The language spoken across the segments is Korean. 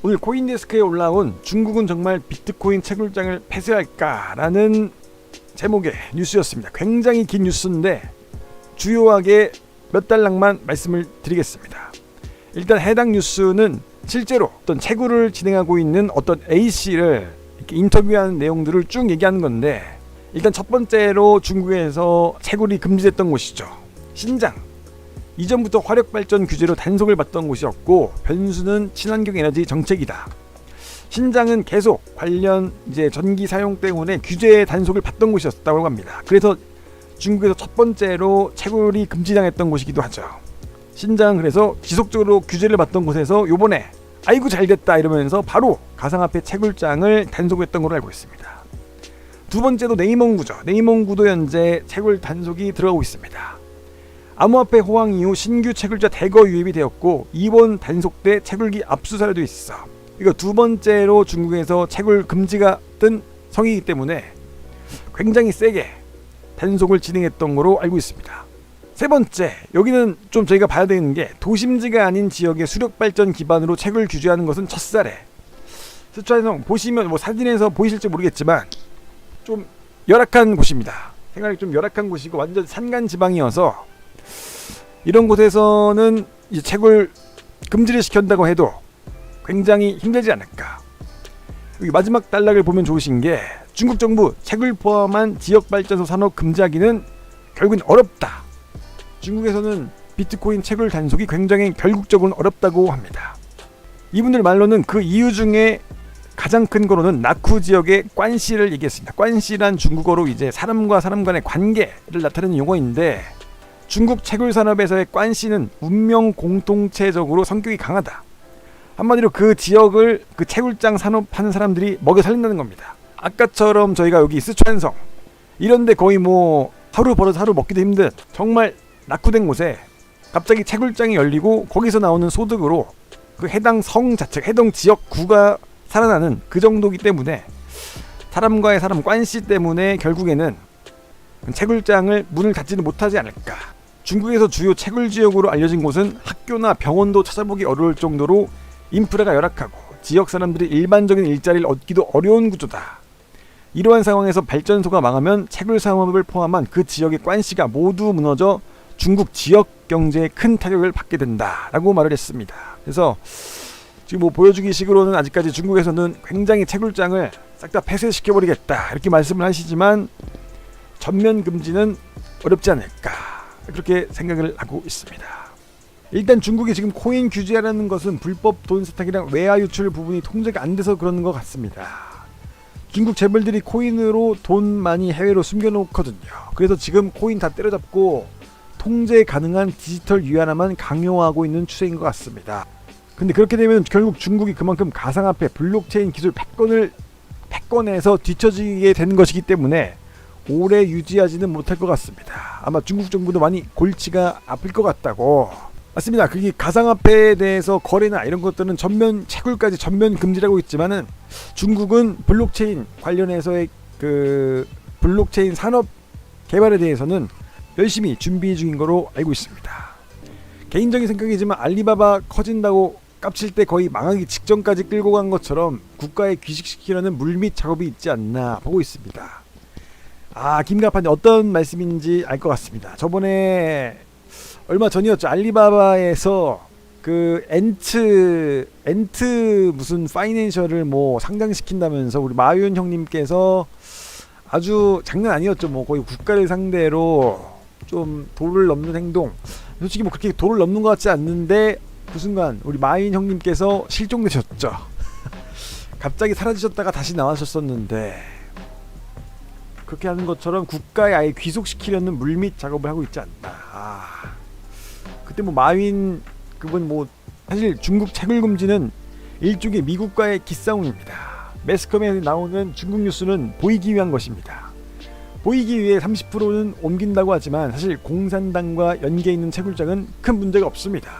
오늘 코인데스크에 올라온 중국은 정말 비트코인 채굴장을 폐쇄할까라는 제목의 뉴스였습니다. 굉장히 긴 뉴스인데 주요하게 몇 달락만 말씀을 드리겠습니다. 일단 해당 뉴스는 실제로 어떤 채굴을 진행하고 있는 어떤 A씨를 이렇게 인터뷰하는 내용들을 쭉 얘기하는 건데, 일단 첫 번째로 중국에서 채굴이 금지됐던 곳이죠. 신장. 이전부터 화력발전 규제로 단속을 받던 곳이었고 변수는 친환경 에너지 정책이다. 신장은 계속 관련 전기 사용 때문에 규제의 단속을 받던 곳이었다고 합니다. 그래서 중국에서 첫 번째로 채굴이 금지당했던 곳이기도 하죠. 신장은 그래서 지속적으로 규제를 받던 곳에서 요번에 아이고 잘됐다 이러면서 바로 가상화폐 채굴장을 단속했던 걸로 알고 있습니다. 두 번째도 네이몽구죠. 네이몽구도 현재 채굴 단속이 들어가고 있습니다. 암호화폐 호황 이후 신규 채굴자 대거 유입이 되었고 이번 단속 때 채굴기 압수 사례도 있어. 이거 두 번째로 중국에서 채굴 금지가 뜬 성이기 때문에 굉장히 세게 단속을 진행했던 거로 알고 있습니다. 세 번째, 여기는 좀 저희가 봐야 되는 게 도심지가 아닌 지역의 수력발전 기반으로 채굴 규제하는 것은 첫사례. 스촨성 보시면 사진에서 보이실지 모르겠지만 좀 열악한 곳입니다. 생활이 좀 열악한 곳이고 완전 산간 지방이어서 이런 곳에서는 이제 채굴 금지를 시킨다고 해도 굉장히 힘들지 않을까. 여기 마지막 단락을 보면 좋으신 게 중국 정부 채굴 포함한 지역발전소 산업 금지하기는 결국은 어렵다. 중국에서는 비트코인 채굴 단속이 굉장히 결국적으로는 어렵다고 합니다. 이분들 말로는 그 이유 중에 가장 큰 거로는 나쿠 지역의 관시를 얘기했습니다. 관시란 중국어로 이제 사람과 사람 간의 관계를 나타내는 용어인데, 중국 채굴 산업에서의 관시는 운명 공동체적으로 성격이 강하다. 한마디로 그 지역을 그 채굴장 산업하는 사람들이 먹여 살린다는 겁니다. 아까처럼 저희가 여기 스촨성 이런데 거의 하루 벌어서 하루 먹기도 힘든 정말 낙후된 곳에 갑자기 채굴장이 열리고 거기서 나오는 소득으로 그 해당 성 자체, 해당 지역구가 살아나는 그 정도이기 때문에 사람과의 사람 관시 때문에 결국에는 채굴장을 문을 닫지는 못하지 않을까. 중국에서 주요 채굴 지역으로 알려진 곳은 학교나 병원도 찾아보기 어려울 정도로 인프라가 열악하고 지역 사람들이 일반적인 일자리를 얻기도 어려운 구조다. 이러한 상황에서 발전소가 망하면 채굴 산업을 포함한 그 지역의 관시가 모두 무너져 중국 지역 경제에 큰 타격을 받게 된다라고 말을 했습니다. 그래서 지금 보여주기 식으로는 아직까지 중국에서는 굉장히 채굴장을 싹 다 폐쇄시켜버리겠다 이렇게 말씀을 하시지만 전면 금지는 어렵지 않을까 그렇게 생각을 하고 있습니다. 일단 중국이 지금 코인 규제하라는 것은 불법 돈 세탁이랑 외화 유출 부분이 통제가 안 돼서 그러는 것 같습니다. 중국 재벌들이 코인으로 돈 많이 해외로 숨겨놓거든요. 그래서 지금 코인 다 때려잡고 통제 가능한 디지털 위안화만 강요하고 있는 추세인 것 같습니다. 근데 그렇게 되면 결국 중국이 그만큼 가상화폐 블록체인 기술 패권에서 뒤처지게 되는 것이기 때문에 오래 유지하지는 못할 것 같습니다. 아마 중국 정부도 많이 골치가 아플 것 같다고. 맞습니다. 그게 가상화폐에 대해서 거래나 이런 것들은 전면 채굴까지 전면 금지라고 있지만은 중국은 블록체인 관련해서의 그 블록체인 산업 개발에 대해서는 열심히 준비 중인 거로 알고 있습니다. 개인적인 생각이지만 알리바바 커진다고 깝칠 때 거의 망하기 직전까지 끌고 간 것처럼 국가에 귀식시키려는 물밑 작업이 있지 않나 보고 있습니다. 김가판이 어떤 말씀인지 알 것 같습니다. 저번에 얼마 전이었죠. 알리바바에서 그 엔트 무슨 파이낸셜을 상장시킨다면서 우리 마윤 형님께서 아주 장난 아니었죠. 거의 국가를 상대로 좀 도를 넘는 행동. 솔직히 그렇게 도를 넘는 것 같지 않는데 그 순간 우리 마윤 형님께서 실종되셨죠. 갑자기 사라지셨다가 다시 나와셨었는데 그렇게 하는 것처럼 국가에 아예 귀속시키려는 물밑 작업을 하고 있지 않나. 그때 마윈 그분 사실 중국 채굴 금지는 일종의 미국과의 기싸움입니다. 매스컴에 나오는 중국 뉴스는 보이기 위한 것입니다. 보이기 위해 30%는 옮긴다고 하지만 사실 공산당과 연계 있는 채굴장은 큰 문제가 없습니다.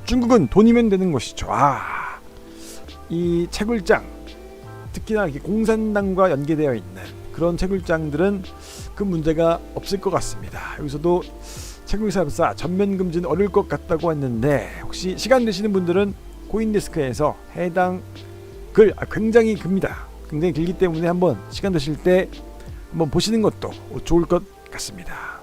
중국은 돈이면 되는 것이죠. 이 채굴장 특히나 이렇게 공산당과 연계되어 있는 그런 채굴장들은 큰 문제가 없을 것 같습니다. 여기서도 채굴사업사 전면 금지는 어려울 것 같다고 했는데 혹시 시간 되시는 분들은 코인데스크에서 해당 글 굉장히 깁니다. 굉장히 길기 때문에 한번 시간 되실 때 한번 보시는 것도 좋을 것 같습니다.